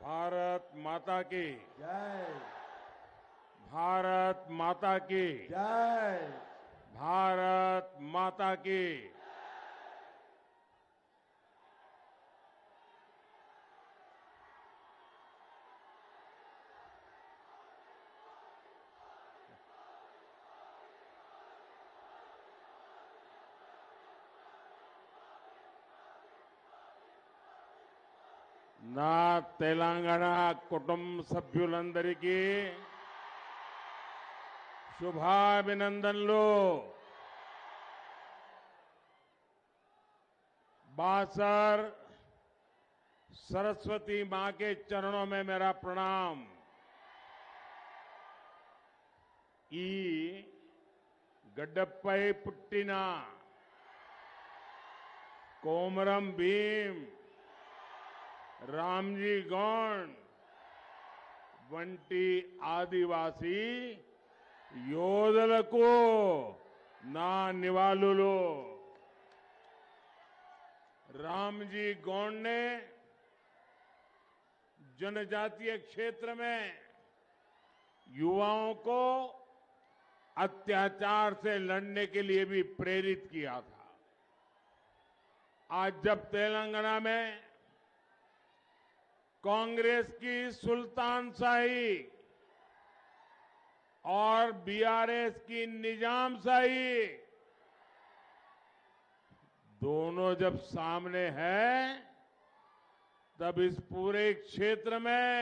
भारत माता की जय। भारत माता की जय। भारत माता की నా తెలంగాణ కుటుంబ సభ్యులందరికీ शुभाभिनंदनलू। बासर सरस्वती मां के चरणों में मेरा प्रणाम। ई गड्डप्पै पुट्टिना कोमरम भीम रामजी गौंड వంటి ఆదివాసీ యోధులకు నా నివాళులు। रामजी गौंड ने जनजातीय क्षेत्र में युवाओं को अत्याचार से लड़ने के लिए भी प्रेरित किया था। आज जब तेलंगाना में कांग्रेस की सुल्तानशाही और बीआरएस की निजामशाही दोनों जब सामने है तब इस पूरे क्षेत्र में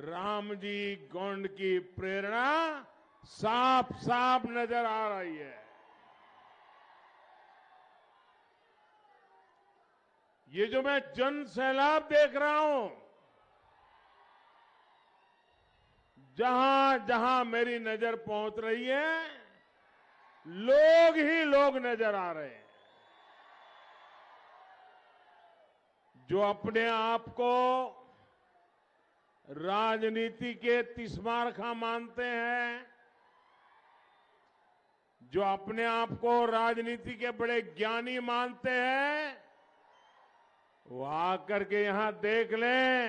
रामजी गौंड की प्रेरणा साफ साफ नजर आ रही है। ये जो मैं जन सैलाब देख रहा हूं, जहां जहां मेरी नजर पहुंच रही है लोग ही लोग नजर आ रहे हैं जो अपने आप को राजनीति के तिस्मारखा मानते हैं, जो अपने आप को राजनीति के बड़े ज्ञानी मानते हैं, वो आकर के यहां देख लें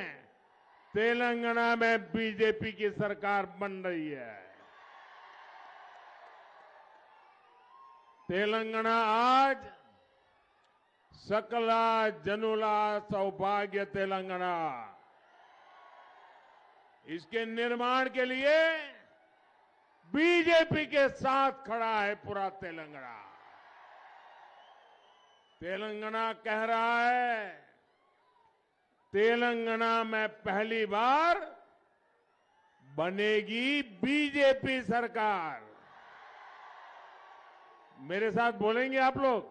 तेलंगाना में बीजेपी की सरकार बन रही है। तेलंगाना आज सकला जनुला सौभाग्य तेलंगाना, इसके निर्माण के लिए बीजेपी के साथ खड़ा है पूरा तेलंगाना। तेलंगाना कह रहा है तेलंगाना में पहली बार बनेगी बीजेपी सरकार। मेरे साथ बोलेंगे आप लोग?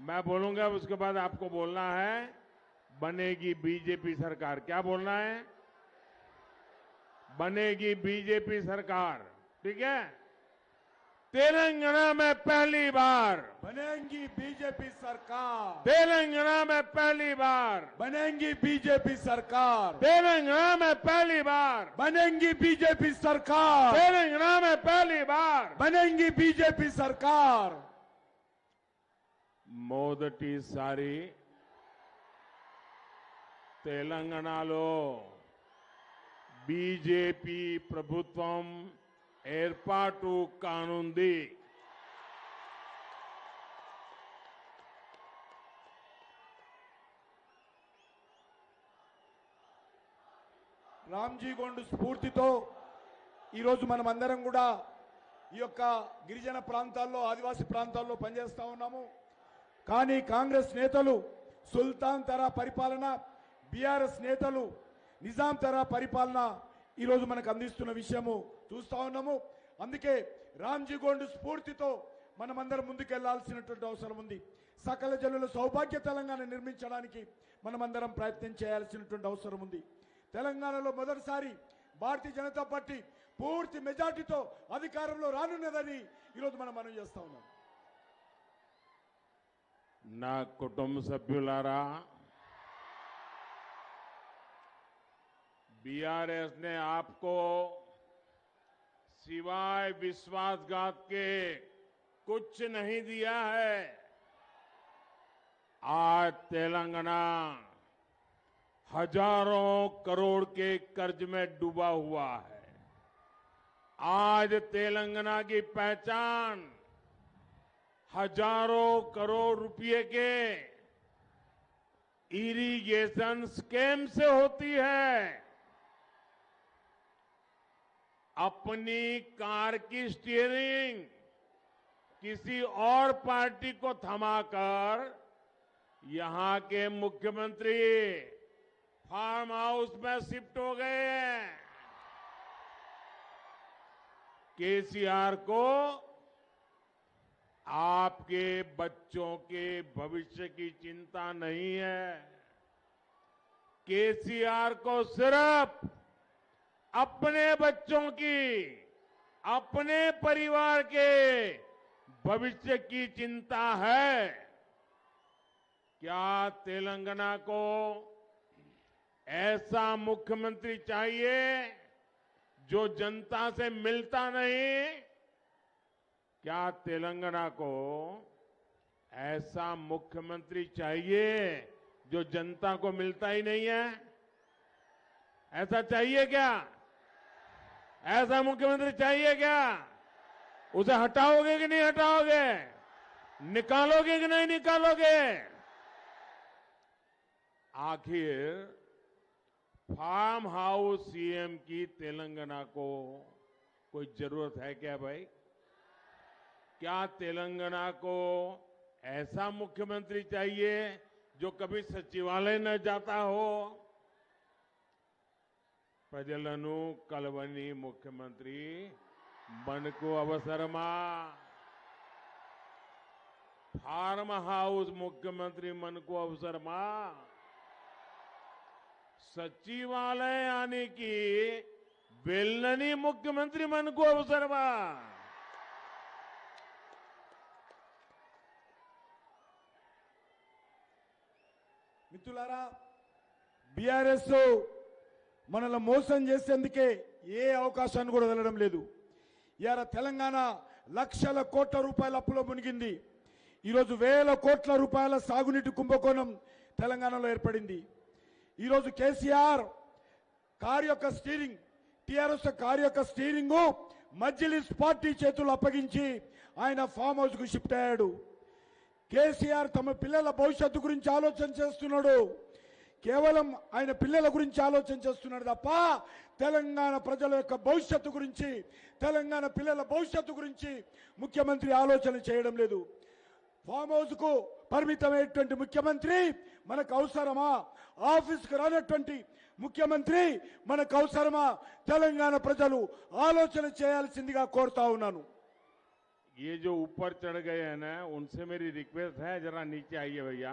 मैं बोलूंगा उसके बाद आपको बोलना है बनेगी बीजेपी सरकार। क्या बोलना है? बनेगी बीजेपी सरकार। ठीक है? तेलंगाना में पहली बार बनेगी बीजेपी सरकार। तेलंगाना में पहली बार बनेगी बीजेपी सरकार। तेलंगाना में पहली बार बनेगी बीजेपी सरकार। तेलंगाना में पहली बार बनेगी बीजेपी सरकार। మొదటిసారి తెలంగాణలో బీజేపీ ప్రభుత్వం ఏర్పాటు కానుంది। రామ్జీ గోండ్ స్ఫూర్తితో ఈరోజు మనం అందరం కూడా ఈ యొక్క గిరిజన ప్రాంతాల్లో ఆదివాసీ ప్రాంతాల్లో పనిచేస్తా ఉన్నాము। కానీ కాంగ్రెస్ నేతలు సుల్తాన్ తరా పరిపాలన, బీఆర్ఎస్ నేతలు నిజాం తరా పరిపాలన ఈరోజు మనకు అందిస్తున్న విషయము చూస్తా ఉన్నాము। అందుకే రామ్జీ గోండ్ స్ఫూర్తితో మనమందరం ముందుకెళ్లాల్సినటువంటి అవసరం ఉంది। సకల జనుల సౌభాగ్య తెలంగాణ నిర్మించడానికి మనమందరం ప్రయత్నం చేయాల్సినటువంటి అవసరం ఉంది। తెలంగాణలో మొదటిసారి భారతీయ జనతా పార్టీ పూర్తి మెజార్టీతో అధికారంలో రానున్నదని ఈరోజు మనం చేస్తా ఉన్నాం। నా కుటుంబ సభ్యులారా, बीआरएस ने आपको सिवाय विश्वासघात के कुछ नहीं दिया है। आज तेलंगाना हजारों करोड़ के कर्ज में डूबा हुआ है। आज तेलंगाना की पहचान हजारों करोड़ रुपए के इरिगेशन स्कीम से होती है। अपनी कार की स्टीयरिंग किसी और पार्टी को थमाकर यहां के मुख्यमंत्री फार्म हाउस में शिफ्ट हो गए हैं। केसीआर को आपके बच्चों के भविष्य की चिंता नहीं है। केसीआर को सिर्फ अपने बच्चों की, अपने परिवार के भविष्य की चिंता है। क्या तेलंगाना को ऐसा मुख्यमंत्री चाहिए जो जनता से मिलता नहीं? क्या तेलंगाना को ऐसा मुख्यमंत्री चाहिए जो जनता को मिलता ही नहीं है? ऐसा चाहिए क्या? ऐसा मुख्यमंत्री चाहिए क्या? उसे हटाओगे कि नहीं हटाओगे? निकालोगे कि नहीं निकालोगे? आखिर फार्म हाउस सीएम की तेलंगाना को कोई जरूरत है क्या भाई? क्या तेलंगाना को ऐसा मुख्यमंत्री चाहिए जो कभी सचिवालय न जाता हो? ప్రజలను కలవని ముఖ్యమంత్రి మనకు అవసరమా? फार्म हाउस मुख्यमंत्री మనకు అవసరమా? सचिवालय आने की वेलनी मुख्यमंत्री మనకు అవసరమా? మిత్రులారా, బీఆర్ఎస్ మనల్ని మోసం చేసేందుకే ఏ అవకాశాన్ని కూడా వదలడం లేదు. ఇయాల తెలంగాణ లక్షల కోట్ల రూపాయల అప్పులో మునిగింది. ఈరోజు వేల కోట్ల రూపాయల సాగునీటి కుంభకోణం తెలంగాణలో ఏర్పడింది. ఈరోజు కేసీఆర్ కారు యొక్క స్టీరింగ్, టీఆర్ఎస్ కారు యొక్క స్టీరింగ్ మజ్లిస్ పార్టీ చేతులు అప్పగించి ఆయన ఫామ్ హౌస్ కు షిఫ్ట్ అయ్యాడు. కేసీఆర్ తమ పిల్లల భవిష్యత్తు గురించి ఆలోచన చేస్తున్నాడు. కేవలం ఆయన పిల్లల గురించి ఆలోచన చేస్తున్నాడు తప్ప తెలంగాణ ప్రజల యొక్క భవిష్యత్తు గురించి, తెలంగాణ పిల్లల భవిష్యత్తు గురించి ముఖ్యమంత్రి ఆలోచన చేయడం లేదు. ఫామ్ హౌస్ కు పరిమితమైనటువంటి ముఖ్యమంత్రి మనకు అవసరమా? ఆఫీస్కు రానటువంటి ముఖ్యమంత్రి మనకు అవసరమా? తెలంగాణ ప్రజలు ఆలోచన చేయాల్సిందిగా కోరుతా ఉన్నాను. ये जो ऊपर चढ़ गए हैं ना, उनसे मेरी रिक्वेस्ट है जरा नीचे आइए भैया।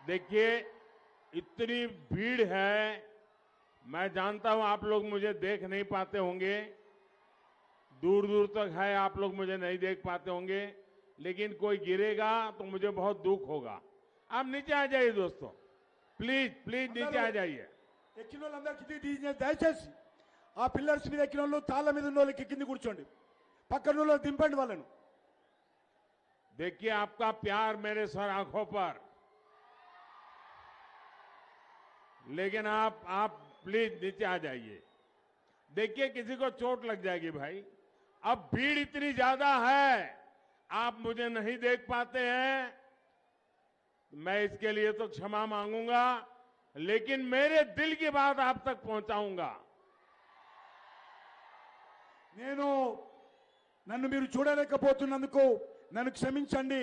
देखिए इतनी भीड़ है, मैं जानता हूं आप लोग मुझे देख नहीं पाते होंगे, दूर दूर तक है, आप लोग मुझे नहीं देख पाते होंगे, लेकिन कोई गिरेगा तो मुझे बहुत दुख होगा। आप नीचे आ जाइए दोस्तों, प्लीज प्लीज नीचे आ जाइए। ఎక్కిన వాళ్ళందరికీ దయచేసి ఆ పిల్లర్స్ మీద ఎక్కిన వాళ్ళు, తాళ్ళ మీద ఉన్న వాళ్ళకి కింద కూర్చోండి, పక్కన వాళ్ళు దింపండి వాళ్ళను. देखिए आपका प्यार मेरे सर आंखों पर, लेकिन आप प्लीज नीचे आ जाइए। देखिए किसी को चोट लग जाएगी भाई। अब भीड़ इतनी ज्यादा है, आप मुझे नहीं देख पाते हैं, मैं इसके लिए तो क्षमा मांगूंगा, लेकिन मेरे दिल की बात आप तक पहुंचाऊंगा। నన్ను మీరు చూడలేకపోతున్నందుకు నన్ను క్షమించండి,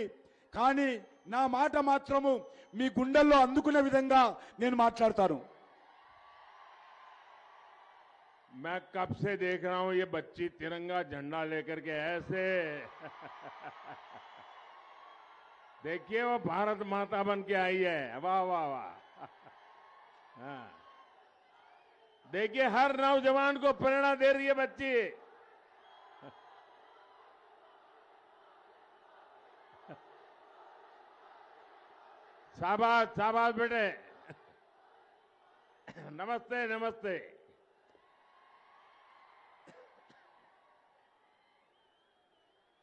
కానీ నా మాట మాత్రము మీ గుండెల్లో అందుకునే విధంగా నేను మాట్లాడతాను. मैं कब से देख रहा हूं ये बच्ची तिरंगा झंडा लेकर के ऐसे देखिए वो भारत माता बन के आई है। वाह वाह वाह। हाँ। देखिए हर नौजवान को प्रेरणा दे रही है बच्ची। शाबाश शाबाश बेटे। नमस्ते नमस्ते।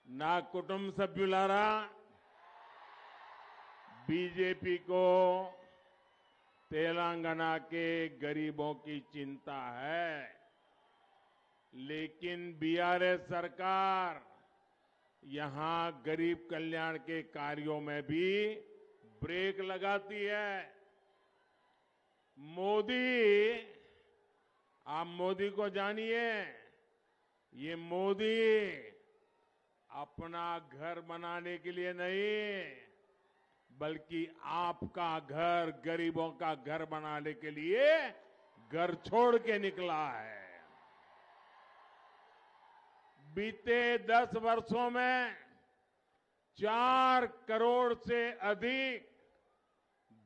ना कुटुंब सभ्युलारा, बीजेपी को तेलंगाना के गरीबों की चिंता है, लेकिन बीआरएस सरकार यहां गरीब कल्याण के कार्यों में भी ब्रेक लगाती है। मोदी, आप मोदी को जानिए, ये मोदी अपना घर बनाने के लिए नहीं, बल्कि आपका घर, गरीबों का घर बनाने के लिए घर छोड़ के निकला है। बीते 10 वर्षों में 4 करोड़ से अधिक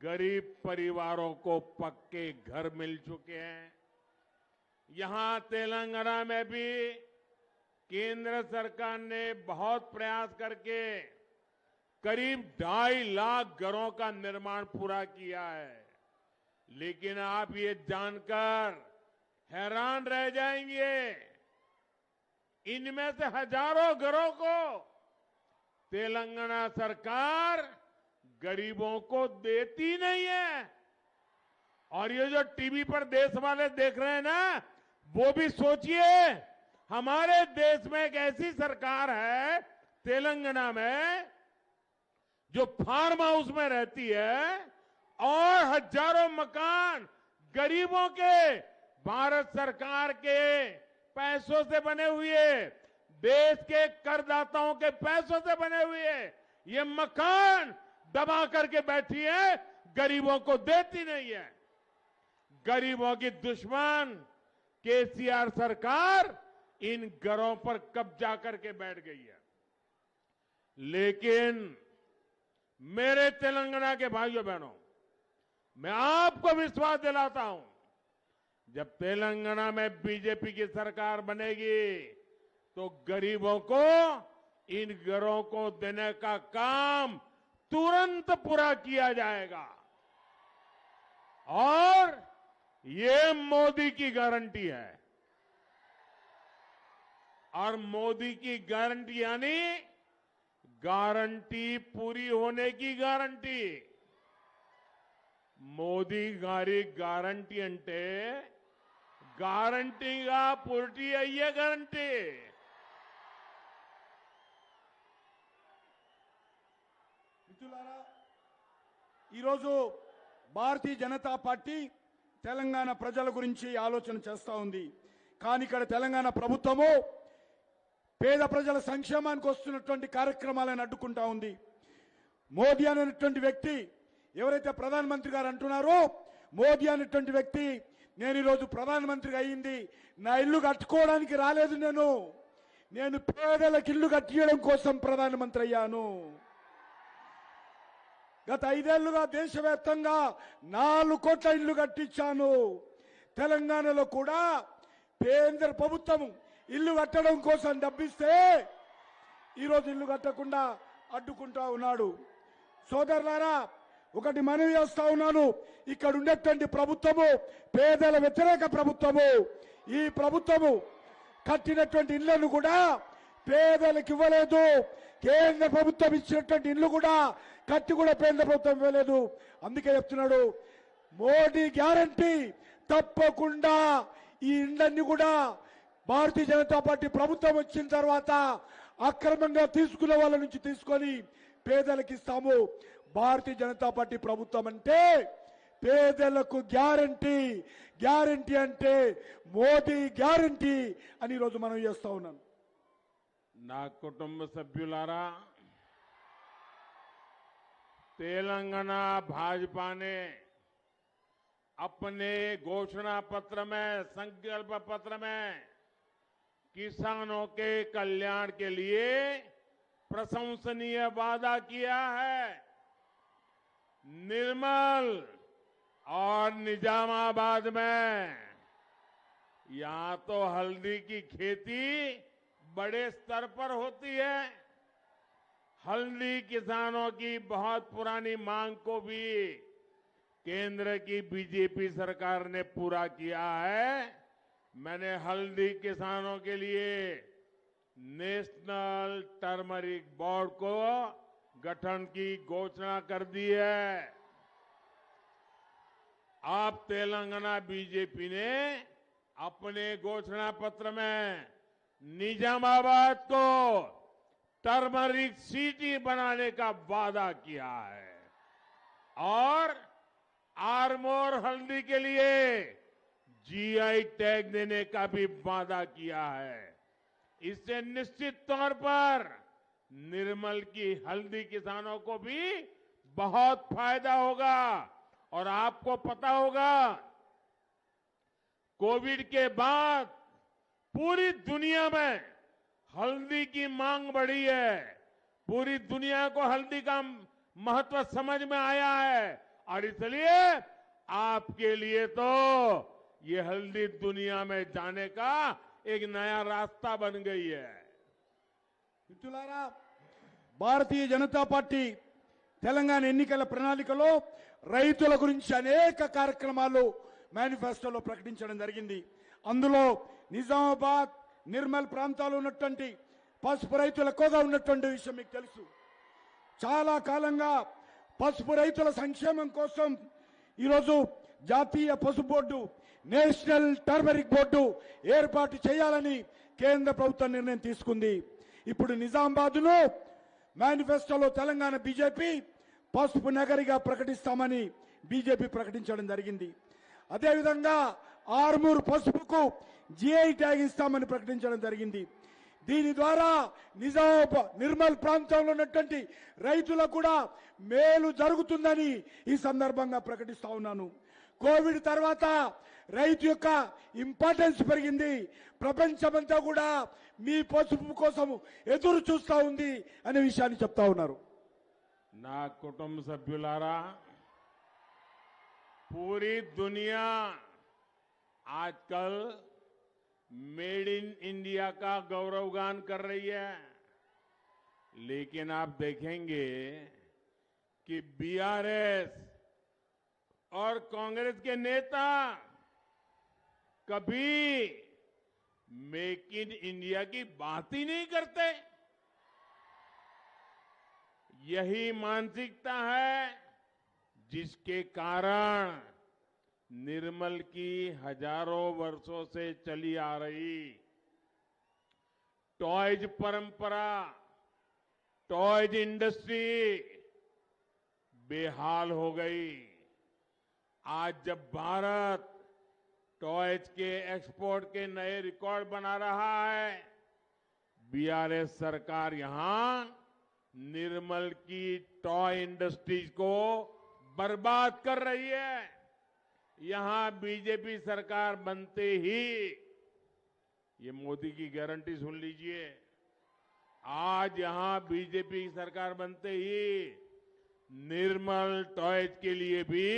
गरीब परिवारों को पक्के घर मिल चुके हैं। यहां तेलंगाना में भी केंद्र सरकार ने बहुत प्रयास करके करीब 2.5 लाख घरों का निर्माण पूरा किया है। लेकिन आप ये जानकर हैरान रह जाएंगे, इनमें से हजारों घरों को तेलंगाना सरकार गरीबों को देती नहीं है। और ये जो टीवी पर देश वाले देख रहे हैं ना, वो भी सोचिए, हमारे देश में एक ऐसी सरकार है तेलंगाना में जो फार्म हाउस में रहती है और हजारों मकान गरीबों के भारत सरकार के पैसों से बने हुए, देश के करदाताओं के पैसों से बने हुए ये मकान दबा करके बैठी है, गरीबों को देती नहीं है। गरीबों की दुश्मन केसीआर सरकार इन घरों पर कब्जा करके बैठ गई है। लेकिन मेरे तेलंगाना के भाइयों बहनों, मैं आपको विश्वास दिलाता हूं, जब तेलंगाना में बीजेपी की सरकार बनेगी तो गरीबों को इन घरों को देने का काम तुरंत पूरा किया जाएगा। और ये मोदी की गारंटी है। और मोदी की गारंटी यानी गारंटी पूरी होने की गारंटी। మోదీ గారి గ్యారంటీ అంటే గ్యారంటీగా పూర్తి అయ్యే గ్యారంటీ. మిత్రులారా, ఈరోజు భారతీయ జనతా పార్టీ తెలంగాణ ప్రజల గురించి ఆలోచన చేస్తూ ఉంది. కానీ ఇక్కడ తెలంగాణ ప్రభుత్వము పేద ప్రజల సంక్షేమానికి వస్తున్నటువంటి కార్యక్రమాలను అడ్డుకుంటా ఉంది. మోదీ అనేటువంటి వ్యక్తి, ఎవరైతే ప్రధానమంత్రి గారు అంటున్నారో, మోదీ అనేటువంటి వ్యక్తి నేను ఈరోజు ప్రధానమంత్రిగా అయ్యింది నా ఇల్లు కట్టుకోవడానికి రాలేదు, నేను పేదలకు ఇల్లు కట్టించడం కోసం ప్రధానమంత్రి అయ్యాను. గత 5 ఏళ్లుగా దేశవ్యాప్తంగా 4 కోట్ల ఇల్లు కట్టించాను. తెలంగాణలో కూడా కేంద్ర ప్రభుత్వం ఇల్లు కట్టడం కోసం డబ్బిస్తే ఈరోజు ఇల్లు కట్టకుండా అడ్డుకుంటా ఉన్నాడు. సోదరులారా, ఒకటి మనవి చేస్తా ఉన్నాను, ఇక్కడ ఉండేటువంటి ప్రభుత్వము పేదల వ్యతిరేక ప్రభుత్వము. ఈ ప్రభుత్వము కట్టినటువంటి ఇళ్లను కూడా పేదలకు ఇవ్వలేదు. కేంద్ర ప్రభుత్వం ఇచ్చినటువంటి ఇల్లు కూడా కట్టి కూడా కేంద్ర ప్రభుత్వం ఇవ్వలేదు. అందుకే చెప్తున్నాడు, మోడీ గ్యారంటీ తప్పకుండా ఈ ఇళ్లన్నీ కూడా భారతీయ జనతా పార్టీ ప్రభుత్వం వచ్చిన తర్వాత అక్రమంగా తీసుకున్న వాళ్ళ నుంచి తీసుకొని పేదలకు ఇస్తాము. భారతీయ జనతా పార్టీ ప్రభుత్వం అంటే పేదలకు గ్యారంటీ, గ్యారంటీ అంటే మోదీ గ్యారంటీ అని ఈరోజు మనం చేస్తా ఉన్నాను. నా కుటుంబ సభ్యులారా, तेलंगाना भाजपा ने अपने घोषणा पत्र में, संकल्प पत्र में किसानों के कल्याण के लिए प्रशंसनीय वादा किया है. निर्मल और निजामाबाद में यहां तो हल्दी की खेती बड़े स्तर पर होती है. हल्दी किसानों की बहुत पुरानी मांग को भी केंद्र की बीजेपी सरकार ने पूरा किया है. मैंने हल्दी किसानों के लिए नेशनल टर्मरिक बोर्ड को गठन की घोषणा कर दी है. अब तेलंगाना बीजेपी ने अपने घोषणा पत्र में निजामाबाद को टर्मरिक सिटी बनाने का वादा किया है और आरमोर हल्दी के लिए जीआई टैग देने का भी वादा किया है। इससे निश्चित तौर पर निर्मल की हल्दी किसानों को भी बहुत फायदा होगा। और आपको पता होगा, कोविड के बाद पूरी दुनिया में हल्दी की मांग बढ़ी है। पूरी दुनिया को हल्दी का महत्व समझ में आया है और इसलिए आपके लिए तो ये हल्दी दुनिया में जाने का एक नया रास्ता बन गई है। మిత్రులారా, భారతీయ జనతా పార్టీ తెలంగాణ ఎన్నికల ప్రణాళికలో రైతుల గురించి అనేక కార్యక్రమాలు మేనిఫెస్టోలో ప్రకటించడం జరిగింది. అందులో నిజామాబాద్, నిర్మల్ ప్రాంతాల్లో ఉన్నటువంటి పసుపు రైతులు ఎక్కువగా ఉన్నటువంటి విషయం మీకు తెలుసు. చాలా కాలంగా పసుపు రైతుల సంక్షేమం కోసం ఈరోజు జాతీయ పసుపు బోర్డు, నేషనల్ టర్మరిక్ బోర్డు ఏర్పాటు చేయాలని కేంద్ర ప్రభుత్వం నిర్ణయం తీసుకుంది. ఇప్పుడు నిజామాబాద్ను మేనిఫెస్టోలో తెలంగాణ బీజేపీ పసుపు నగరిగా ప్రకటిస్తామని బీజేపీ ప్రకటించడం జరిగింది. అదేవిధంగా ఆర్మూర్ పసుపుకు జీఐ ట్యాగ్ ఇస్తామని ప్రకటించడం జరిగింది. దీని ద్వారా నిజామాబాద్, నిర్మల్ ప్రాంతంలో ఉన్నటువంటి రైతులకు కూడా మేలు జరుగుతుందని ఈ సందర్భంగా ప్రకటిస్తా ఉన్నాను. కోవిడ్ తర్వాత రైతు యొక్క ఇంపార్టెన్స్ పెరిగింది. ప్రపంచమంతా కూడా మీ పసుపు కోసం ఎదురు చూస్తా ఉంది అనే విషయాన్ని చెప్తా ఉన్నారు. నా కుటుంబ సభ్యులారా, पूरी दुनिया आजकल मेड इन इंडिया का गौरवगान कर रही है, लेकिन आप देखेंगे कि बीआरएस और कांग्रेस के नेता कभी मेक इन इंडिया की बात ही नहीं करते। यही मानसिकता है जिसके कारण निर्मल की हजारों वर्षों से चली आ रही टॉयज परंपरा, टॉयज इंडस्ट्री बेहाल हो गई। आज जब भारत टॉयज के एक्सपोर्ट के नए रिकॉर्ड बना रहा है, बीआरएस सरकार यहां निर्मल की टॉय इंडस्ट्रीज को बर्बाद कर रही है। यहां बीजेपी सरकार बनते ही, ये मोदी की गारंटी सुन लीजिए, आज यहां बीजेपी सरकार बनते ही निर्मल टॉयज के लिए भी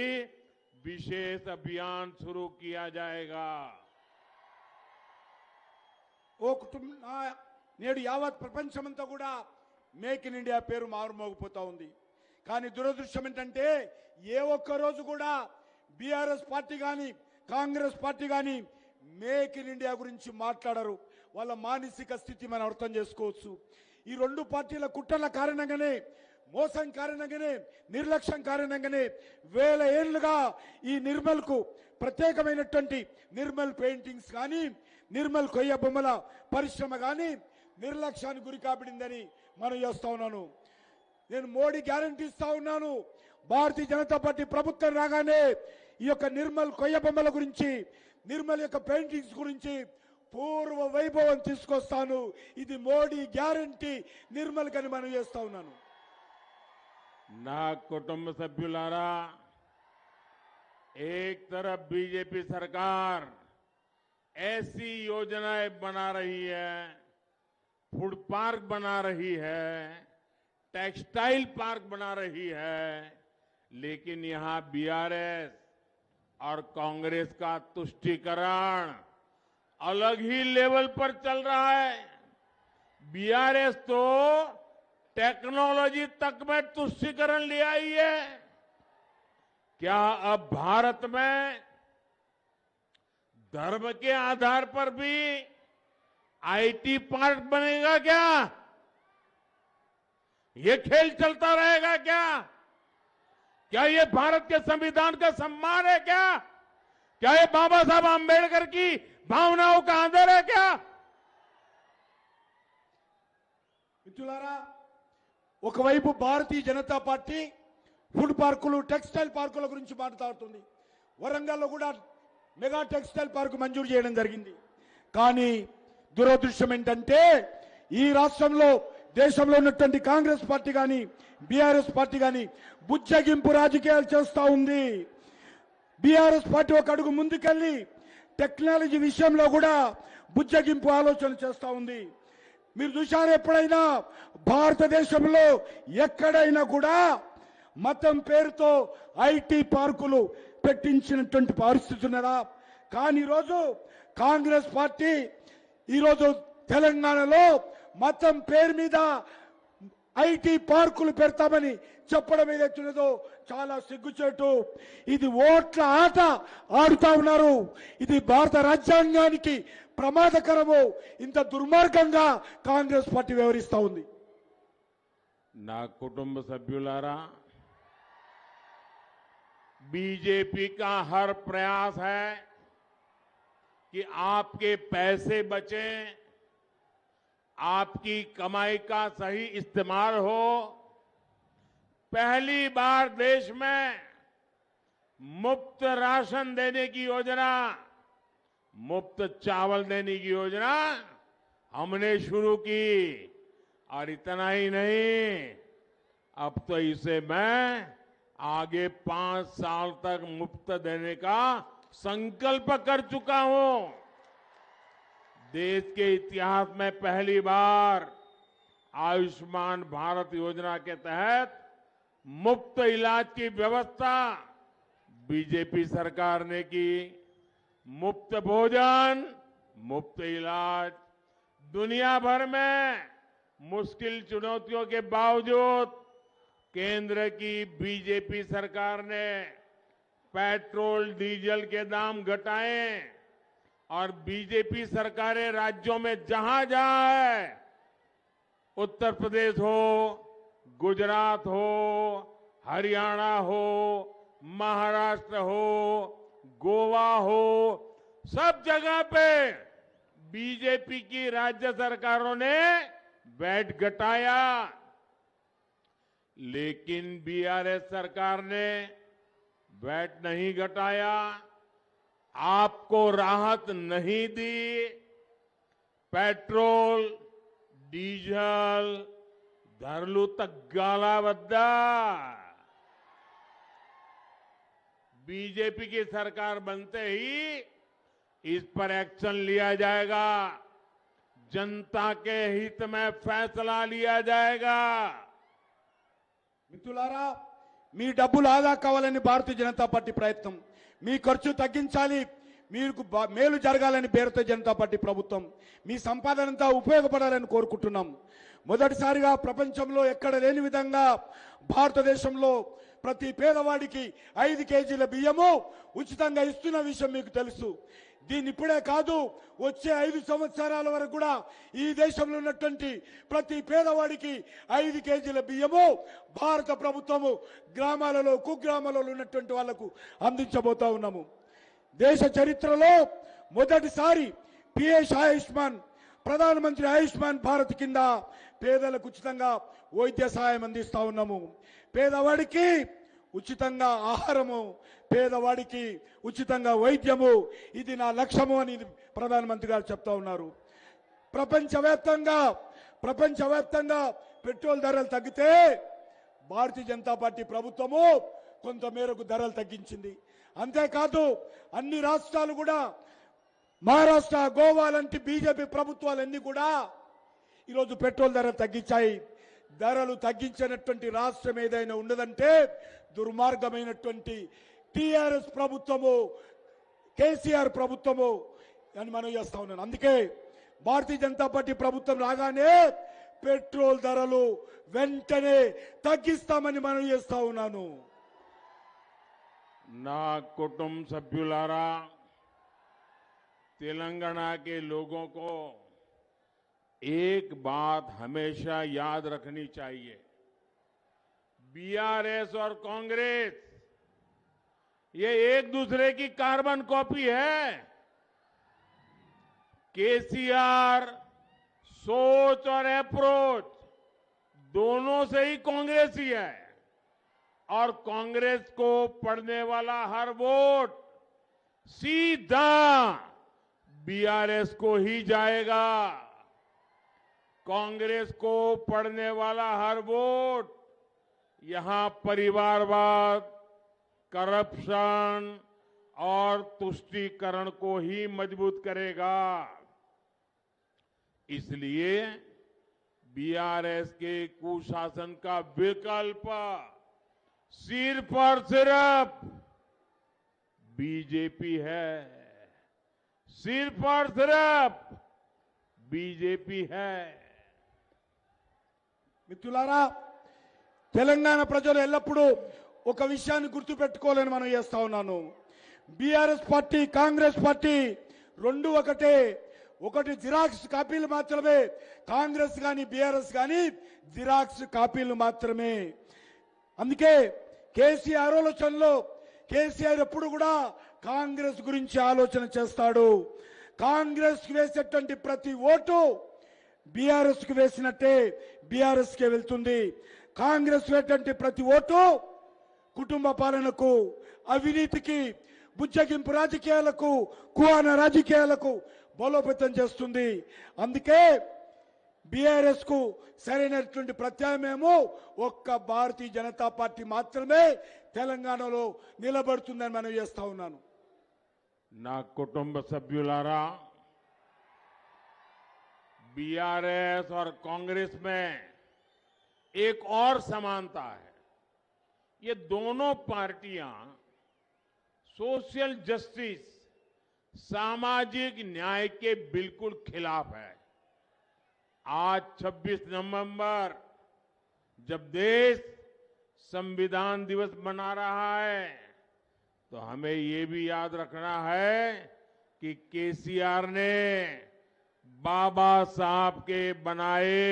विशेष अभियान शुरू किया जाएगा। ఓ కుటుంబ నేడు యావత్ ప్రపంచమంతా కూడా మేక్ ఇన్ ఇండియా పేరు మారుమోగిపోతా ఉంది. కానీ దురదృష్టం ఏంటంటే ఏ ఒక్క రోజు కూడా బీఆర్ఎస్ పార్టీ కానీ కాంగ్రెస్ పార్టీ కానీ మేక్ ఇన్ ఇండియా గురించి మాట్లాడరు. వాళ్ళ మానసిక స్థితి మనం అర్థం చేసుకోవచ్చు. ఈ రెండు పార్టీల కుట్రల కారణంగానే, మోసం కారణంగానే, నిర్లక్ష్యం కారణంగానే వేల ఏళ్లుగా ఈ నిర్మల్కు ప్రత్యేకమైనటువంటి నిర్మల్ పెయింటింగ్స్ కానీ, నిర్మల్ కొయ్య బొమ్మల పరిశ్రమ కానీ నిర్లక్ష్యానికి గురి కాబడిందని మనం చేస్తా ఉన్నాను. నేను మోడీ గ్యారంటీ ఇస్తా ఉన్నాను, భారతీయ జనతా పార్టీ ప్రభుత్వం రాగానే ఈ యొక్క నిర్మల్ కొయ్య బొమ్మల గురించి, నిర్మల్ యొక్క పెయింటింగ్స్ గురించి పూర్వ వైభవం తీసుకొస్తాను. ఇది మోడీ గ్యారంటీ నిర్మల్ కని మనం చేస్తా ఉన్నాను. ना कुटुंब सभ्युलारा, एक तरफ बीजेपी सरकार ऐसी योजनाएं बना रही है, फूड पार्क बना रही है, टेक्सटाइल पार्क बना रही है, लेकिन यहां बीआरएस और कांग्रेस का तुष्टीकरण अलग ही लेवल पर चल रहा है। बीआरएस तो टेक्नोलॉजी तक में तुष्टीकरण ले आई है। क्या अब भारत में धर्म के आधार पर भी आईटी पार्क बनेगा क्या? ये खेल चलता रहेगा क्या? क्या ये भारत के संविधान का सम्मान है क्या ये बाबा साहब आंबेडकर की भावनाओं का आदर है क्या? మిత్రులారా, ఒకవైపు భారతీయ జనతా పార్టీ ఫుడ్ పార్కులు, టెక్స్టైల్ పార్కుల గురించి మాట్లాడుతుంది. వరంగల్లో కూడా మెగా టెక్స్టైల్ పార్క్ మంజూరు చేయడం జరిగింది. కానీ దురదృష్టం ఏంటంటే ఈ రాష్ట్రంలో, దేశంలో ఉన్నటువంటి కాంగ్రెస్ పార్టీ కానీ బీఆర్ఎస్ పార్టీ కానీ బుజ్జగింపు రాజకీయాలు చేస్తూ ఉంది. బీఆర్ఎస్ పార్టీ ఒక అడుగు ముందుకెళ్లి టెక్నాలజీ విషయంలో కూడా బుజ్జగింపు ఆలోచన చేస్తూ ఉంది. మీరు చూశారు ఎప్పుడైనా భారతదేశంలో ఎక్కడైనా కూడా మతం పేరుతో ఐటీ పార్కులు పెట్టించినటువంటి పరిస్థితి ఉన్నదా? కానీ ఈరోజు కాంగ్రెస్ పార్టీ ఈరోజు తెలంగాణలో మతం పేరు మీద ఐటీ పార్కులు పెడతామని చెప్పడం ఏదైతున్నదో చాలా సిగ్గుచేటు. ఇది ఓట్ల ఆట ఆడుతా ఉన్నారు. ఇది భారత రాజ్యాంగానికి ప్రమాదకరము. ఇంత దుర్మార్గంగా కాంగ్రెస్ పార్టీ వ్యవహరిస్తా ఉంది. నా కుటుంబ సభ్యులారా, बीजेपी का हर प्रयास है कि आपके पैसे बचें, आपकी कमाई का सही इस्तेमाल हो। पहली बार देश में मुफ्त राशन देने की योजना, मुफ्त चावल देने की योजना हमने शुरू की। और इतना ही नहीं, अब तो इसे मैं आगे 5 साल तक मुफ्त देने का संकल्प कर चुका हूं। देश के इतिहास में पहली बार आयुष्मान भारत योजना के तहत मुफ्त इलाज की व्यवस्था बीजेपी सरकार ने की। मुफ्त भोजन, मुफ्त इलाज। दुनिया भर में मुश्किल चुनौतियों के बावजूद केंद्र की बीजेपी सरकार ने पेट्रोल डीजल के दाम घटाए और बीजेपी सरकारें राज्यों में जहां जहां है, उत्तर प्रदेश हो, गुजरात हो, हरियाणा हो, महाराष्ट्र हो, गोवा हो, सब जगह पे बीजेपी की राज्य सरकारों ने वैट घटाया। लेकिन बीआरएस सरकार ने वैट नहीं घटाया, आपको राहत नहीं दी। पेट्रोल डीजल धरलू तग्गाला वद्दा। बीजेपी की सरकार बनते ही इस पर एक्शन लिया जाएगा, जनता के हित में फैसला लिया जाएगा। మిత్రులారా, మీ డబ్బులు ఆదా కావాలని భారతీయ జనతా పార్టీ ప్రయత్నం, మీ ఖర్చు తగ్గించాలి, మీకు మేలు జరగాలని భారతీయ జనతా పార్టీ ప్రభుత్వం, మీ సంపాదనంతా ఉపయోగపడాలని కోరుకుంటున్నాం. మొదటిసారిగా ప్రపంచంలో ఎక్కడ లేని విధంగా భారతదేశంలో ప్రతి పేదవాడికి 5 కేజీల బియ్యము ఉచితంగా ఇస్తున్న విషయం మీకు తెలుసు. దీన్ని ఇప్పుడే కాదు, వచ్చే 5 సంవత్సరాల వరకు కూడా ఈ దేశంలో ఉన్నటువంటి ప్రతి పేదవాడికి 5 కేజీల బియ్యము భారత ప్రభుత్వము గ్రామాలలో, కుగ్రామాలలో ఉన్నటువంటి వాళ్లకు అందించబోతా ఉన్నాము. దేశ చరిత్రలో మొదటిసారి పిఎస్ ఆయుష్మాన్, ప్రధానమంత్రి ఆయుష్మాన్ భారత్ కింద పేదలకు ఉచితంగా వైద్య సహాయం అందిస్తా ఉన్నాము. పేదవాడికి ఉచితంగా ఆహారము, పేదవాడికి ఉచితంగా వైద్యము, ఇది నా లక్ష్యము అని ప్రధానమంత్రి గారు చెప్తా ఉన్నారు. ప్రపంచవ్యాప్తంగా పెట్రోల్ ధరలు తగ్గితే భారతీయ జనతా పార్టీ ప్రభుత్వము కొంత మేరకు ధరలు తగ్గించింది. అంతేకాదు అన్ని రాష్ట్రాలు కూడా, మహారాష్ట్ర, గోవా లాంటి బీజేపీ ప్రభుత్వాలన్నీ కూడా ఈరోజు పెట్రోల్ ధరలు తగ్గించాయి. ధరలు తగ్గించినటువంటి రాష్ట్రం ఏదైనా ఉండదంటే దుర్మార్గమైనటువంటి టీఆర్ఎస్ ప్రభుత్వము, కేసీఆర్ ప్రభుత్వము అని మనం చేస్తా ఉన్నాను. అందుకే భారతీయ జనతా పార్టీ ప్రభుత్వం రాగానే పెట్రోల్ ధరలు వెంటనే తగ్గిస్తామని మనం చేస్తా ఉన్నాను. ना कुटुंब सभ्युलारा, तेलंगाना के लोगों को एक बात हमेशा याद रखनी चाहिए। बीआरएस और कांग्रेस ये एक दूसरे की कार्बन कॉपी है। केसीआर सोच और अप्रोच दोनों से ही कांग्रेस ही है और कांग्रेस को पड़ने वाला हर वोट सीधा बीआरएस को ही जाएगा। कांग्रेस को पड़ने वाला हर वोट यहां परिवारवाद, करप्शन और तुष्टीकरण को ही मजबूत करेगा। इसलिए बीआरएस के कुशासन का विकल्प सिर्फ और सिर्फ बीजेपी है, सिर्फ और सिर्फ बीजेपी है। మిత్రులారా, తెలంగాణ ప్రజలు ఎల్లప్పుడూ ఒక విషయాన్ని గుర్తుపెట్టుకోవాలని మనం చేస్తా ఉన్నాను. బీఆర్ఎస్ పార్టీ, కాంగ్రెస్ పార్టీ రెండు ఒకటే. ఒకటి జిరాక్స్ కాపీలు మాత్రమే. కాంగ్రెస్ కానీ బీఆర్ఎస్ కానీ జిరాక్స్ కాపీలు మాత్రమే. అందుకే కేసీఆర్ ఆలోచనలో కేసీఆర్ ఎప్పుడు కూడా కాంగ్రెస్ గురించి ఆలోచన చేస్తాడు. కాంగ్రెస్ కి వేసేటువంటి ప్రతి ఓటు బీఆర్ఎస్ కి వేసినట్టే బీఆర్ఎస్ కే వెళ్తుంది. కాంగ్రెస్ వేసేటువంటి ప్రతి ఓటు కుటుంబ పాలనకు, అవినీతికి, బుజ్జగింపు రాజకీయాలకు, కువాన రాజకీయాలకు బలోపేతం చేస్తుంది. అందుకే బీఆర్ఎస్ కు సరైనటువంటి ప్రత్యామ్నాయము ఒక్క భారతీయ జనతా పార్టీ మాత్రమే తెలంగాణలో నిలబడుతుందని మనం చేస్తా ఉన్నాను. నా కుటుంబ సభ్యులారా, बीआरएस और कांग्रेस में एक और समानता है। ये दोनों पार्टियां सोशल जस्टिस, सामाजिक न्याय के बिल्कुल खिलाफ है। आज 26 नवंबर जब देश संविधान दिवस मना रहा है तो हमें ये भी याद रखना है कि केसीआर ने बाबा साहब के बनाए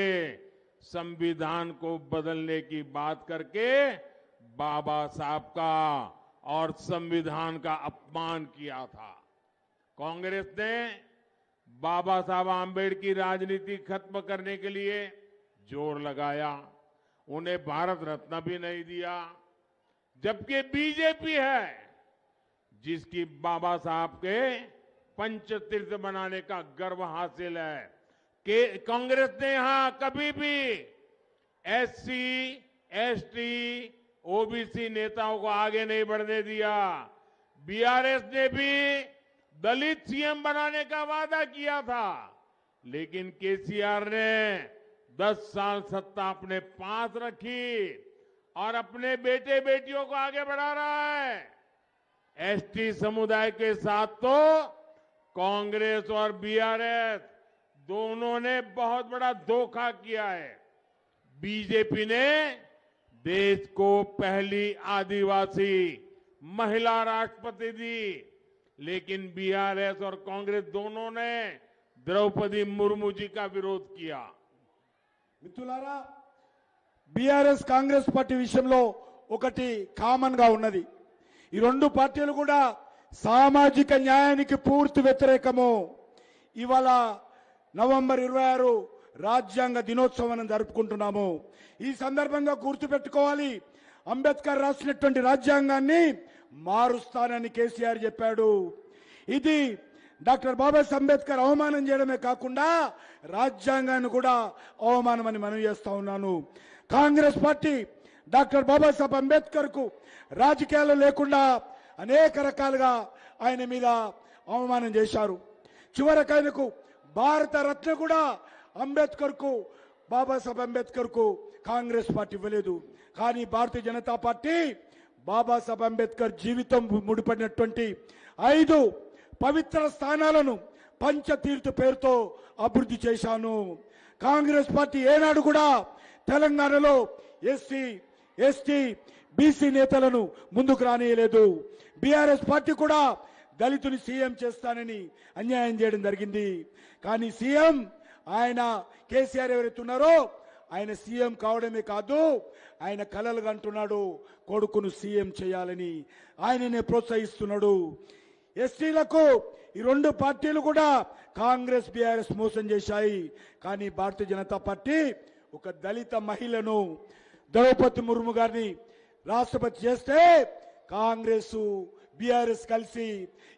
संविधान को बदलने की बात करके बाबा साहब का और संविधान का अपमान किया था। कांग्रेस ने बाबा साहब आंबेडकर की राजनीति खत्म करने के लिए जोर लगाया, उन्हें भारत रत्न भी नहीं दिया। जबकि बीजेपी है जिसकी बाबा साहब के पंचतीर्थ बनाने का गर्व हासिल है। कि कांग्रेस ने यहां कभी भी एससी, एसटी, ओबीसी नेताओं को आगे नहीं बढ़ने दिया। बीआरएस ने भी दलित सीएम बनाने का वादा किया था, लेकिन केसीआर ने 10 साल सत्ता अपने पास रखी और अपने बेटे बेटियों को आगे बढ़ा रहा है। एसटी समुदाय के साथ तो कांग्रेस और बीआरएस दोनों ने बहुत बड़ा धोखा किया है। बीजेपी ने देश को पहली आदिवासी महिला राष्ट्रपति दी, लेकिन बीआरएस और कांग्रेस दोनों ने द्रौपदी मुर्मू जी का विरोध किया। మిత్రులారా, బీఆర్ఎస్ కాంగ్రెస్ పార్టీ విషయంలో ఒకటి కామన్ గా ఉన్నది. ఈ రెండు పార్టీలు కూడా సామాజిక న్యాయానికి పూర్తి వ్యతిరేకము. ఇవాళ నవంబర్ 26 రాజ్యాంగ దినోత్సవం జరుపుకుంటున్నాము. ఈ సందర్భంగా గుర్తుపెట్టుకోవాలి, అంబేద్కర్ రాసినటువంటి రాజ్యాంగాన్ని మారుస్తానని కేసీఆర్ చెప్పాడు. ఇది డాక్టర్ బాబాసాహెబ్ అంబేద్కర్ అవమానం చేయడమే కాకుండా రాజ్యాంగాన్ని కూడా అవమానమని మనం చేస్తా ఉన్నాను. కాంగ్రెస్ పార్టీ డాక్టర్ బాబాసాహెబ్ అంబేద్కర్ కు రాజకీయాలు లేకుండా అనేక రకాలుగా ఆయన మీద అవమానం చేశారు. చివరికి ఆయనకు భారత రత్న కూడా అంబేద్కర్ కు, బాబాసాహెబ్ అంబేద్కర్ కు కాంగ్రెస్ పార్టీ ఇవ్వలేదు. కానీ భారతీయ జనతా పార్టీ బాబాసాహెబ్ అంబేద్కర్ జీవితం ముడిపడినటువంటి 5 పవిత్ర స్థానాలను పంచతీర్థ పేరుతో అభివృద్ధి చేశాను. కాంగ్రెస్ పార్టీ ఏనాడు కూడా తెలంగాణలో ఎస్సీ, ఎస్టీ, బీసీ నేతలను ముందుకు రానియలేదు. బీఆర్ఎస్ పార్టీ కూడా దళితుని సీఎం చేస్తానని అన్యాయం చేయడం జరిగింది. కానీ సీఎం ఆయన కేసీఆర్ ఎవరైతే ఉన్నారో ఆయన సీఎం కావడమే కాదు, ఆయన కలలు కంటున్నాడు కొడుకును సీఎం చేయాలని. ఆయననే ప్రోత్సహిస్తున్నాడు. ఎస్టీలకు ఈ రెండు పార్టీలు కూడా కాంగ్రెస్ బీఆర్ఎస్ మోసం చేశాయి. కానీ భారతీయ జనతా పార్టీ ఒక దళిత మహిళను ద్రౌపది ముర్ము గారిని రాష్ట్రపతి చేస్తే కాంగ్రెస్ బీఆర్ఎస్ కలిసి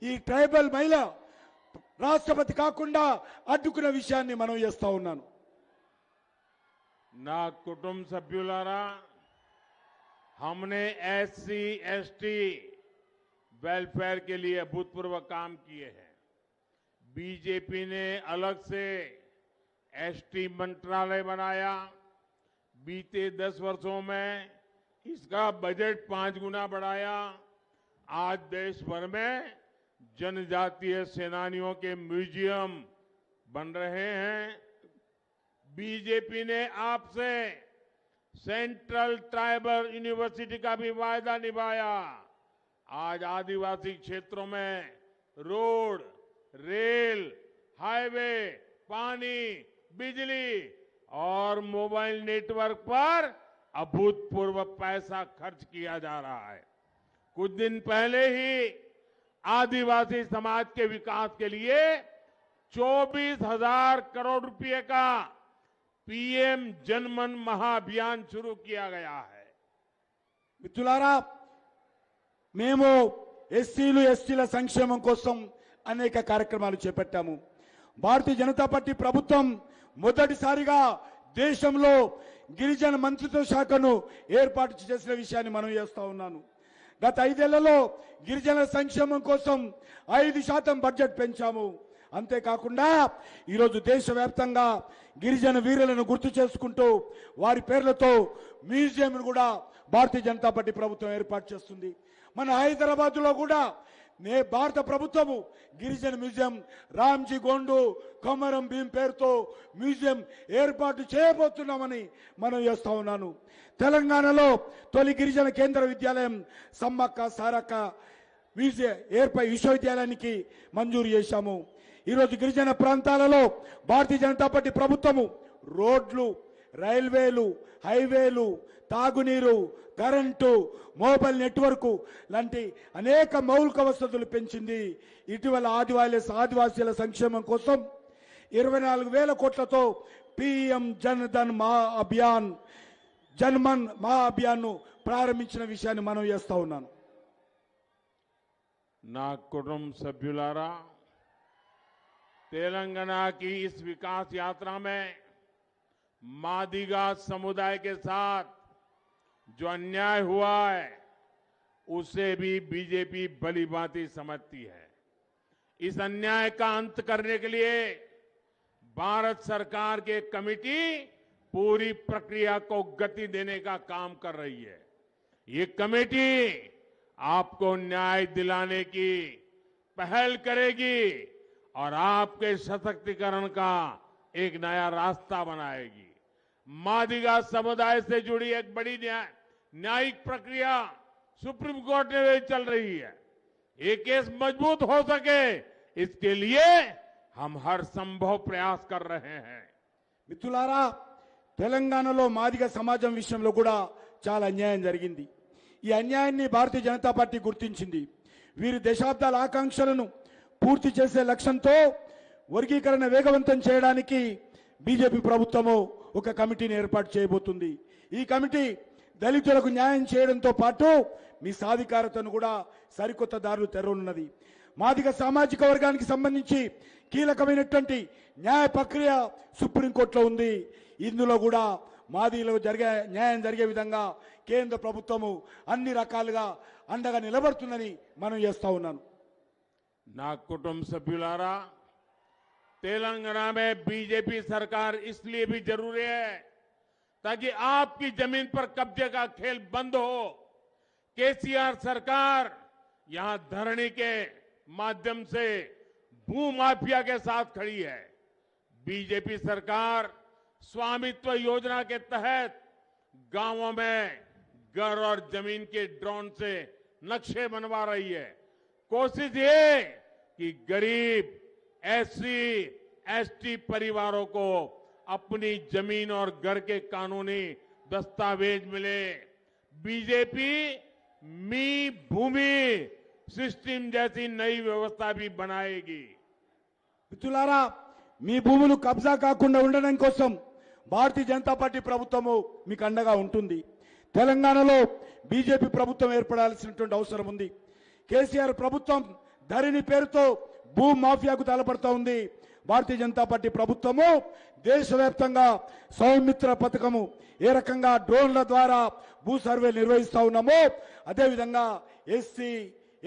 ఈ ట్రైబల్ మహిళ రాష్ట్రపతి కాకుండా అడ్డుకున్న విషయాన్ని మనం చేస్తా ఉన్నాను. ना कुटुंब सभ्युलारा हमने एससी एसटी वेलफेयर के लिए अभूतपूर्व काम किए हैं। बीजेपी ने अलग से एसटी मंत्रालय बनाया। बीते 10 वर्षों में इसका बजट 5 गुना बढ़ाया। आज देश भर में जनजातीय सेनानियों के म्यूजियम बन रहे हैं। बीजेपी ने आपसे सेंट्रल ट्राइबल यूनिवर्सिटी का भी वायदा निभाया। आज आदिवासी क्षेत्रों में रोड, रेल, हाईवे, पानी, बिजली और मोबाइल नेटवर्क पर अभूतपूर्व पैसा खर्च किया जा रहा है। कुछ दिन पहले ही आदिवासी समाज के विकास के लिए 24,000 करोड़ रुपए का पीएम जनमन महाअभियान शुरू किया गया है। మిత్రులారా, మేము ఎస్సీలు ఎస్టీల సంక్షేమం కోసం అనేక కార్యక్రమాలు చేపట్టాము. భారతీయ జనతా పార్టీ ప్రభుత్వం మొదటిసారిగా దేశంలో గిరిజన మంత్రిత్వ శాఖను ఏర్పాటు చేసిన విషయాన్ని మనం చేస్తా ఉన్నాను. గత 5 ఏళ్లలో గిరిజన సంక్షేమం కోసం 5% బడ్జెట్ పెంచాము. అంతేకాకుండా ఈరోజు దేశవ్యాప్తంగా గిరిజన వీరులను గుర్తు చేసుకుంటూ వారి పేర్లతో మ్యూజియంను కూడా భారతీయ జనతా పార్టీ ప్రభుత్వం ఏర్పాటు చేస్తుంది. మన హైదరాబాద్లో కూడా భారత ప్రభుత్వము గిరిజన మ్యూజియం రామ్జీ గోండు కొమరం భీం పేరుతో మ్యూజియం ఏర్పాటు చేయబోతున్నామని మనం చేస్తా ఉన్నాను. తెలంగాణలో తొలి గిరిజన కేంద్ర విద్యాలయం సమ్మక్క సారక్క విశ్వవిద్యాలయానికి మంజూరు చేశాము. ఈరోజు గిరిజన ప్రాంతాలలో భారతీయ జనతా పార్టీ ప్రభుత్వము రోడ్లు, రైల్వేలు, హైవేలు, తాగునీరు, కరెంటు, మొబైల్ నెట్వర్క్ లాంటి అనేక మౌలిక వసతులు పెంచింది. ఇటీవల ఆదివాసీల సంక్షేమం కోసం 24,000 కోట్లతో పీఎం జన్మన్ మహా ను ప్రారంభించిన విషయాన్ని మనం చేస్తా ఉన్నాను. ना कुटुंब सभ्युलारा, तेलंगाना की इस विकास यात्रा में मादिगा समुदाय के साथ जो अन्याय हुआ है उसे भी बीजेपी भलीभांति समझती है। इस अन्याय का अंत करने के लिए भारत सरकार की कमेटी पूरी प्रक्रिया को गति देने का काम कर रही है। ये कमेटी आपको न्याय दिलाने की पहल करेगी और आपके सशक्तिकरण का एक नया रास्ता बनाएगी। मादिगा समुदाय से जुड़ी एक बड़ी न्यायिक प्रक्रिया सुप्रीम कोर्ट में चल रही है। ये केस मजबूत हो सके इसके लिए हम हर संभव प्रयास कर रहे हैं। మిత్రులారా, తెలంగాణలో మాదిగ సమాజం విషయంలో కూడా చాలా అన్యాయం జరిగింది. ఈ అన్యాయాన్ని భారతీయ జనతా పార్టీ గుర్తించింది. వీరి దశాబ్దాల ఆకాంక్షలను పూర్తి చేసే లక్ష్యంతో వర్గీకరణ వేగవంతం చేయడానికి బీజేపీ ప్రభుత్వము ఒక కమిటీని ఏర్పాటు చేయబోతుంది. ఈ కమిటీ దళితులకు న్యాయం చేయడంతో పాటు మీ సాధికారతను కూడా సరికొత్త దారులు తెరవనున్నది. మాదిగ సామాజిక వర్గానికి సంబంధించి కీలకమైనటువంటి న్యాయ ప్రక్రియ సుప్రీంకోర్టులో ఉంది. ఇందులో కూడా మాదిగలకు న్యాయం జరిగే విధంగా కేంద్ర ప్రభుత్వము అన్ని రకాలుగా అండగా నిలబడుతుందని మనం చేస్తా ఉన్నాను. ना कुटुंब सभ्युलारा, तेलंगाना में बीजेपी सरकार इसलिए भी जरूरी है ताकि आपकी जमीन पर कब्जे का खेल बंद हो। केसीआर सरकार यहां धरनी के माध्यम से भूमाफिया के साथ खड़ी है। बीजेपी सरकार स्वामित्व योजना के तहत गांवों में घर और जमीन के ड्रोन से नक्शे बनवा रही है। कोशिश ये कि गरीब एससी एसटी परिवारों को अपनी जमीन और घर के कानूनी दस्तावेज मिले। बीजेपी मी भूमि सिस्टम जैसी नई व्यवस्था भी बनाएगी। మిత్రులారా మీ భూములు కబ్జా కాకుండా ఉండడం కోసం భారతీయ జనతా పార్టీ ప్రభుత్వము మీకు అండగా ఉంటుంది. తెలంగాణలో బీజేపీ ప్రభుత్వం ఏర్పడాల్సినటువంటి అవసరం ఉంది. కేసీఆర్ ప్రభుత్వం ధరణి పేరుతో భూ మాఫియాకు తలపడుతూ ఉంది. భారతీయ జనతా పార్టీ ప్రభుత్వము దేశవ్యాప్తంగా సౌమిత్ర పథకము ఏ రకంగా డ్రోన్ల ద్వారా భూ సర్వే నిర్వహిస్తా ఉన్నామో అదేవిధంగా ఎస్సీ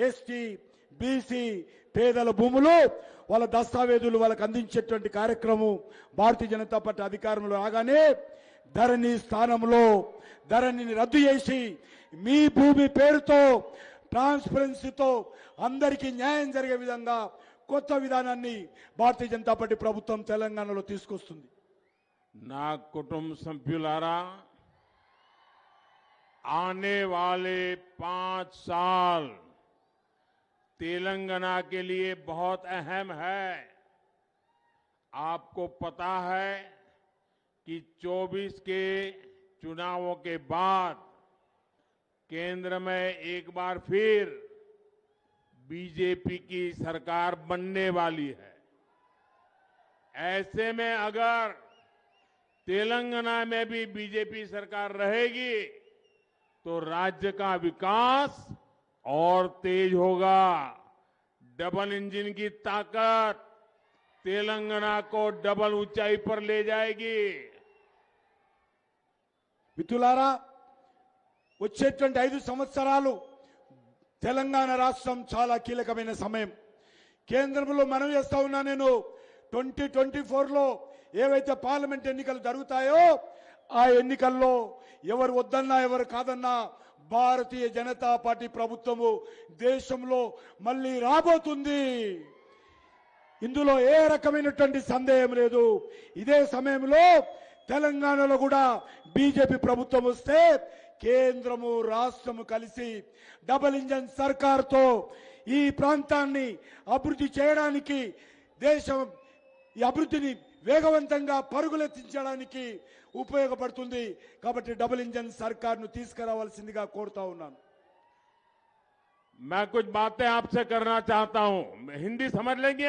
ఎస్టీ బీసీ పేదల భూములు వాళ్ళ దస్తావేజులు వాళ్ళకు అందించేటువంటి కార్యక్రమం భారతీయ జనతా పార్టీ అధికారంలో రాగానే ధరణి స్థానంలో ధరణిని రద్దు చేసి మీ భూమి పేరుతో ట్రాన్స్పరెన్సీతో అందరికీ న్యాయం జరిగే విధంగా కొత్త విధానాన్ని భారతీయ జనతా పార్టీ ప్రభుత్వం తెలంగాణలో తీసుకొస్తుంది. ना कुटुंब सभ्युलारा, आने वाले 5 साल तेलंगाना के लिए बहुत अहम है। आपको पता है कि 24 के चुनावों के बाद केंद्र में एक बार फिर बीजेपी की सरकार बनने वाली है। ऐसे में अगर तेलंगाना में भी बीजेपी सरकार रहेगी तो राज्य का विकास और तेज होगा। डबल इंजन की ताकत तेलंगाना को डबल ऊंचाई पर ले जाएगी। మిత్రులారా వచ్చేటువంటి 5 సంవత్సరాలు తెలంగాణ రాష్ట్రం చాలా కీలకమైన సమయం. కేంద్రంలో మనం చేస్తా ఉన్నా నేను 2024లో ఏవైతే పార్లమెంట్ ఎన్నికలు జరుగుతాయో ఆ ఎన్నికల్లో ఎవరు వద్దన్నా ఎవరు కాదన్నా భారతీయ జనతా పార్టీ ప్రభుత్వము దేశంలో మళ్ళీ రాబోతుంది. ఇందులో ఏ రకమైనటువంటి సందేహం లేదు. ఇదే సమయంలో తెలంగాణలో కూడా బీజేపీ ప్రభుత్వం వస్తే కేంద్రము రాష్ట్రము కలిసి డబుల్ ఇంజన్ సర్కార్తో ఈ ప్రాంతాన్ని అభివృద్ధి చేయడానికి దేశం ఈ అభివృద్ధిని వేగవంతంగా పరుగులెత్తించడానికి ఉపయోగపడుతుంది. కాబట్టి డబుల్ ఇంజన్ సర్కార్ను తీసుకురావాల్సిందిగా కోరుతా ఉన్నాను. मैं कुछ बातें आपसे करना चाहता हूं। हिंदी समझ लेंगे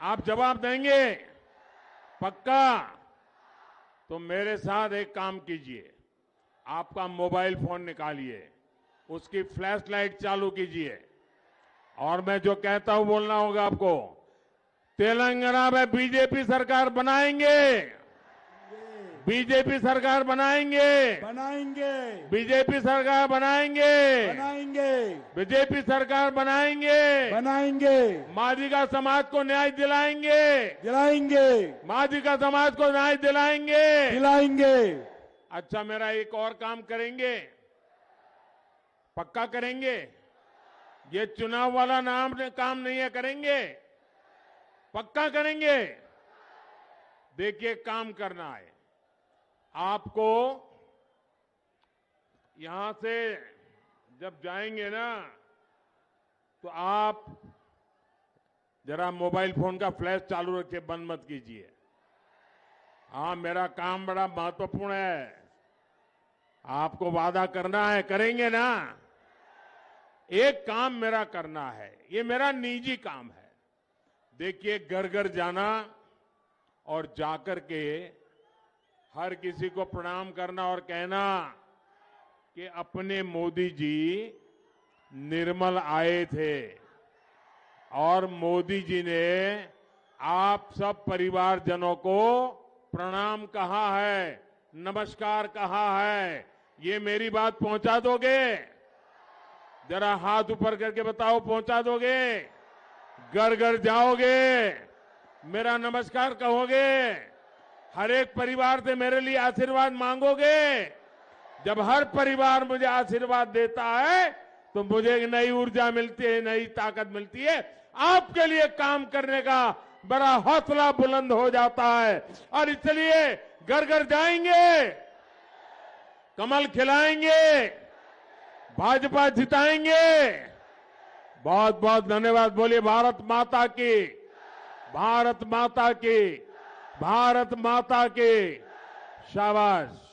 आप जवाब देंगे पक्का? तो मेरे साथ एक काम कीजिए, आपका मोबाइल फोन निकालिए, उसकी फ्लैश लाइट चालू कीजिए और मैं जो कहता हूं बोलना होगा आपको। तेलंगाना में बीजेपी सरकार बनाएंगे, बीजेपी सरकार बनाएंगे, बीजेपी सरकार बनाएंगे, बीजेपी सरकार बनाएंगे, मादिगा समाज को न्याय दिलाएंगे, मादिगा समाज को न्याय दिलाएंगे। अच्छा, मेरा एक और काम करेंगे, पक्का करेंगे? ये चुनाव वाला काम नहीं है, करेंगे, पक्का करेंगे। देखिए, काम करना है आपको। यहां से जब जाएंगे ना तो आप जरा मोबाइल फोन का फ्लैश चालू रखिए, बंद मत कीजिए। हाँ, मेरा काम बड़ा महत्वपूर्ण है, आपको वादा करना है, करेंगे ना? एक काम मेरा करना है, ये मेरा निजी काम है। देखिए, घर घर जाना और जाकर के हर किसी को प्रणाम करना और कहना कि अपने मोदी जी निर्मल आए थे और मोदी जी ने आप सब परिवारजनों को प्रणाम कहा है, नमस्कार कहा है। ये मेरी बात पहुंचा दोगे? जरा हाथ ऊपर करके बताओ, पहुंचा दोगे? घर घर जाओगे, मेरा नमस्कार कहोगे, हर एक परिवार से मेरे लिए आशीर्वाद मांगोगे? जब हर परिवार मुझे आशीर्वाद देता है तो मुझे एक नई ऊर्जा मिलती है, नई ताकत मिलती है। आपके लिए काम करने का बड़ा हौसला बुलंद हो जाता है और इसलिए घर घर जाएंगे, कमल खिलाएंगे, भाजपा जिताएंगे। बहुत बहुत धन्यवाद। बोलिए भारत माता की, भारत माता की। भारत माता की शाबाश।